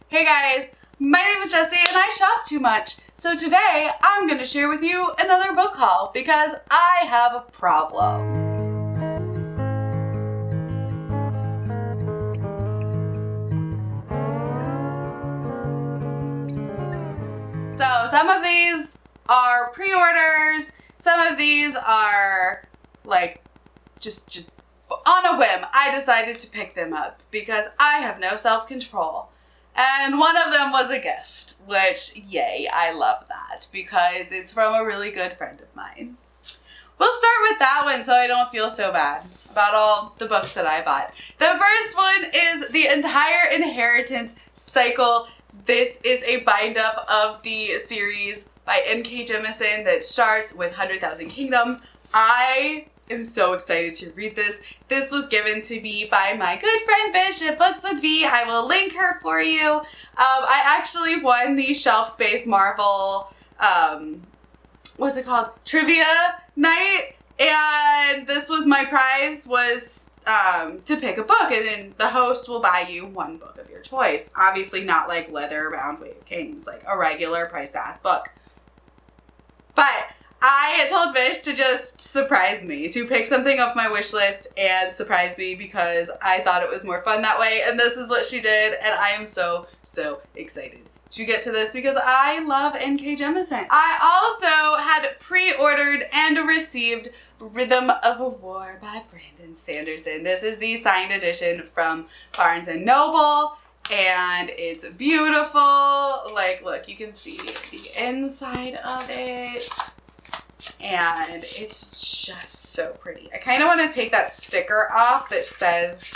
Hey guys, my name is Jessie and I shop too much. So today I'm going to share with you another book haul because I have a problem. So some of these are pre-orders, some of these are like just on a whim. I decided to pick them up because I have no self-control. And one of them was a gift, which, yay, I love that because it's from a really good friend of mine. We'll start with that one so I don't feel so bad about all the books that I bought. The first one is The Entire Inheritance Cycle. This is a bind-up of the series by N.K. Jemisin that starts with 100,000 Kingdoms. I am so excited to read this. This was given to me by my good friend Bish at Books with V. I will link her for you. I actually won the Shelf Space Marvel, what's it called? Trivia night. And this was my prize, was to pick a book. And then the host will buy you one book of your choice. Obviously not like leather-bound Way of Kings, like a regular priced-ass book. But I told Vish to just surprise me, to pick something off my wish list and surprise me because I thought it was more fun that way, and this is what she did, and I am so excited to get to this because I love N.K. Jemisin. I also had pre-ordered and received Rhythm of a War by Brandon Sanderson. This is the signed edition from Barnes & Noble, and it's beautiful. Like, look, you can see the inside of it. And it's just so pretty. I kind of want to take that sticker off that says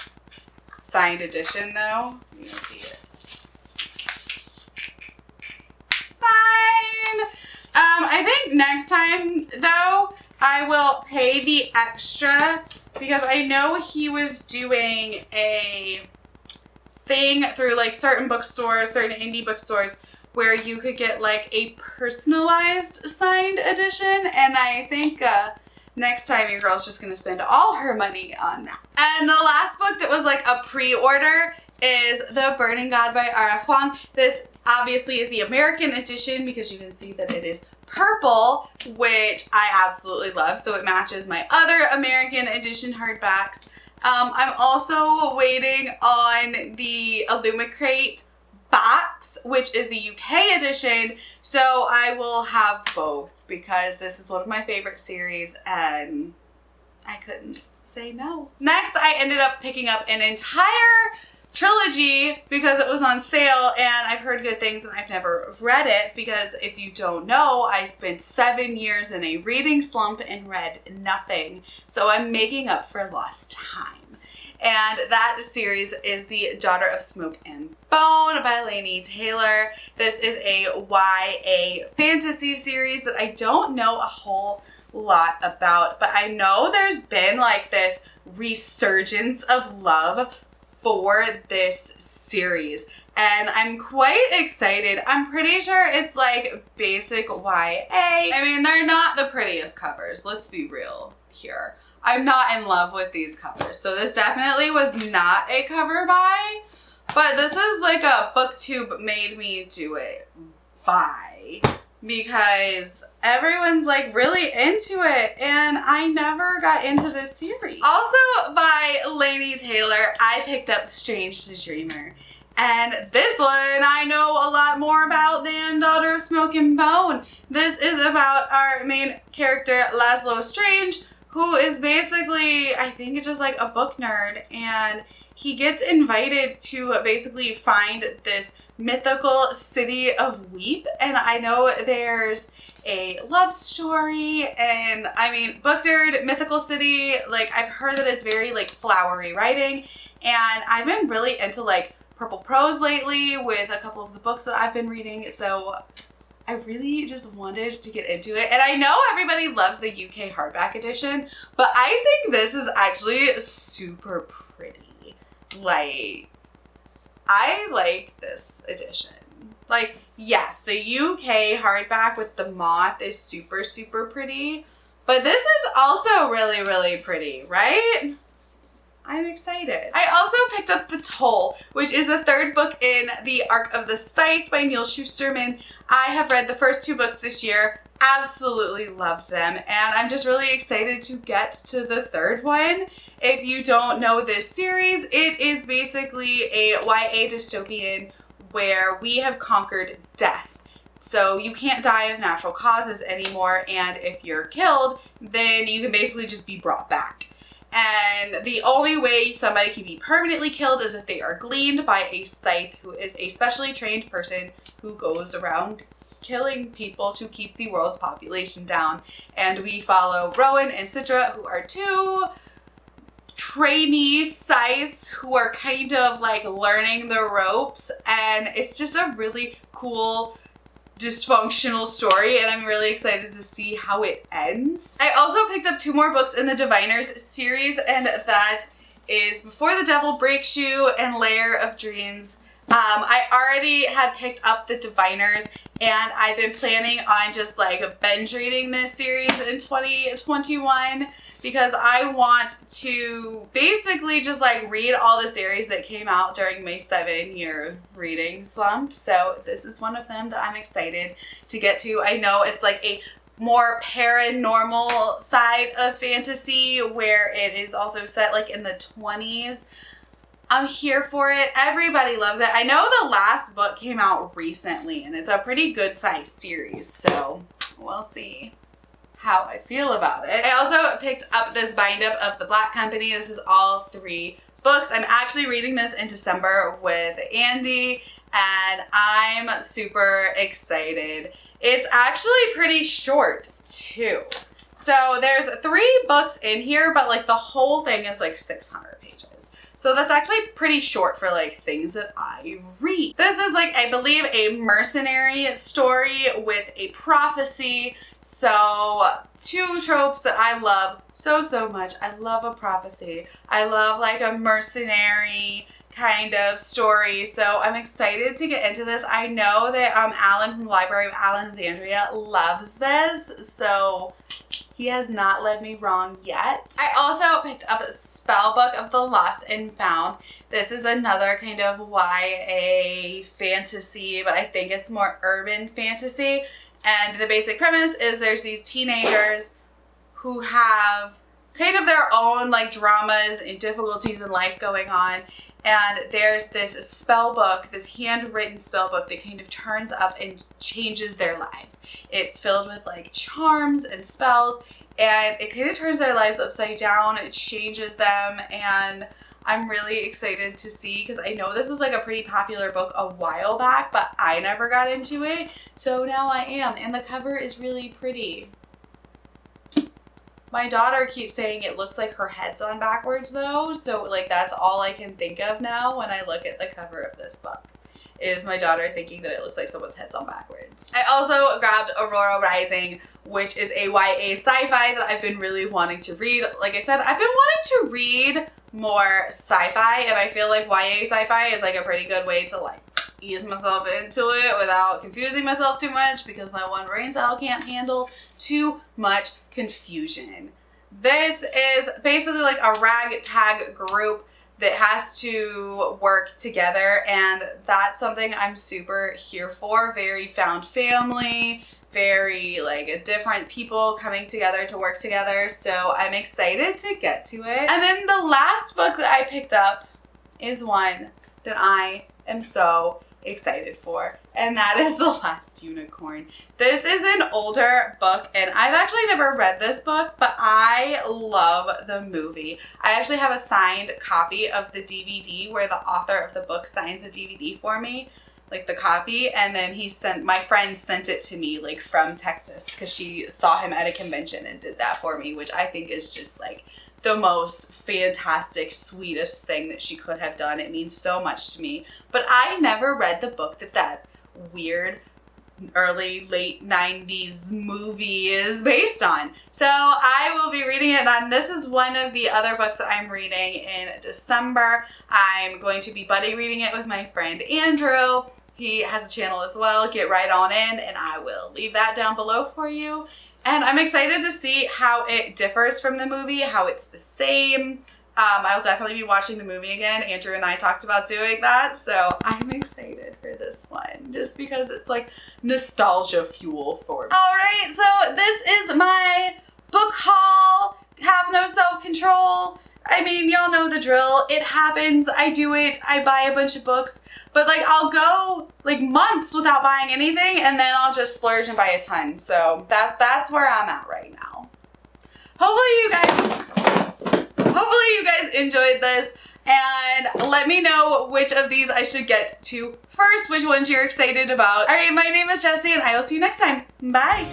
signed edition though. You can see it's signed. I think next time though, I will pay the extra because I know he was doing a thing through like certain bookstores, certain indie bookstores, where you could get like a personalized signed edition, and I think next time your girl's just gonna spend all her money on that. And the last book that was like a pre-order is The Burning God by R.F. Huang. This obviously is the American edition because you can see that it is purple, which I absolutely love, so it matches my other American edition hardbacks. I'm also waiting on the Illumicrate box, which is the UK edition, so I will have both because this is one of my favorite series and I couldn't say no. Next, I ended up picking up an entire trilogy because it was on sale and I've heard good things and I've never read it because if you don't know, I spent 7 years in a reading slump and read nothing, so I'm making up for lost time. And that series is The Daughter of Smoke and Bone by Laini Taylor. This is a YA fantasy series that I don't know a whole lot about, but I know there's been like this resurgence of love for this series. And I'm quite excited. I'm pretty sure it's like basic YA. I mean, they're not the prettiest covers. Let's be real here. I'm not in love with these covers. So this definitely was not a cover buy, but this is like a BookTube made me do it buy because everyone's like really into it and I never got into this series. Also by Laini Taylor, I picked up Strange the Dreamer. And this one I know a lot more about than Daughter of Smoke and Bone. This is about our main character, Laszlo Strange, who is basically, I think it's just like a book nerd, and he gets invited to basically find this mythical city of Weep, and I know there's a love story, and I mean, book nerd, mythical city, like I've heard that it's very like flowery writing, and I've been really into like purple prose lately with a couple of the books that I've been reading, so I really just wanted to get into it. And I know everybody loves the UK hardback edition, but I think this is actually super pretty. Like, I like this edition. Like, yes, the UK hardback with the moth is super pretty, but this is also really pretty, right? I'm excited. I also picked up The Toll, which is the third book in the Arc of the Scythe by Neil Shusterman. I have read the first 2 books this year, absolutely loved them, and I'm just really excited to get to the third one. If you don't know this series, it is basically a YA dystopian where we have conquered death. So you can't die of natural causes anymore, and if you're killed, then you can basically just be brought back. And the only way somebody can be permanently killed is if they are gleaned by a scythe, who is a specially trained person who goes around killing people to keep the world's population down. And we follow Rowan and Citra, who are 2 trainee scythes who are kind of like learning the ropes. And it's just a really cool dysfunctional story, and I'm really excited to see how it ends. I also picked up 2 more books in the Diviners series, and that is Before the Devil Breaks You and Layer of Dreams. I already had picked up the Diviners, and I've been planning on just like binge reading this series in 2021 because I want to basically just like read all the series that came out during my 7-year reading slump. So this is one of them that I'm excited to get to. I know it's like a more paranormal side of fantasy where it is also set like in the 20s. I'm here for it. Everybody loves it. I know the last book came out recently and it's a pretty good sized series, so we'll see how I feel about it. I also picked up this bind up of The Black Company. This is all 3 books. I'm actually reading this in December with Andy, and I'm super excited. It's actually pretty short too. So there's 3 books in here, but like the whole thing is like 600 pages. So that's actually pretty short for like things that I read. This is like, I believe, a mercenary story with a prophecy. So 2 tropes that I love so much. I love a prophecy. I love like a mercenary kind of story. So I'm excited to get into this. I know that Alan from the Library of Alexandria loves this. So he has not led me wrong yet. I also picked up Spellbook of the Lost and Found. This is another kind of YA fantasy, but I think it's more urban fantasy. And the basic premise is there's these teenagers who have kind of their own like dramas and difficulties in life going on. And there's this spell book, this handwritten spell book that kind of turns up and changes their lives. It's filled with like charms and spells, and it kind of turns their lives upside down. It changes them, and I'm really excited to see because I know this was like a pretty popular book a while back, but I never got into it. So now I am, and the cover is really pretty. My daughter keeps saying it looks like her head's on backwards though, so like that's all I can think of now when I look at the cover of this book, is my daughter thinking that it looks like someone's head's on backwards. I also grabbed Aurora Rising, which is a YA sci-fi that I've been really wanting to read. Like I said, I've been wanting to read more sci-fi, and I feel like YA sci-fi is like a pretty good way to like ease myself into it without confusing myself too much because my one brain cell can't handle too much confusion. This is basically like a ragtag group that has to work together, and that's something I'm super here for. Very found family, very like different people coming together to work together, so I'm excited to get to it. And then the last book that I picked up is one that I am so excited for, and that is The Last Unicorn. This is an older book, and I've actually never read this book, but I love the movie. I actually have a signed copy of the DVD where the author of the book signed the DVD for me, like the copy, and then my friend sent it to me like from Texas because she saw him at a convention and did that for me, which I think is just like the most fantastic, sweetest thing that she could have done. It means so much to me. But I never read the book that weird late 90s movie is based on. So I will be reading it, and this is one of the other books that I'm reading in December. I'm going to be buddy reading it with my friend Andrew. He has a channel as well. Get right on in, and I will leave that down below for you. And I'm excited to see how it differs from the movie, how it's the same. I'll definitely be watching the movie again. Andrew and I talked about doing that, so I'm excited for this one just because it's like nostalgia fuel for me. All right, so this is my book haul. Have no self-control. I mean, y'all know the drill. It happens. I do it. I buy a bunch of books, but like I'll go like months without buying anything, and then I'll just splurge and buy a ton. So that's where I'm at right now. Hopefully you guys enjoyed this, and let me know which of these I should get to first, which ones you're excited about. All right, my name is Jessie, and I will see you next time. Bye.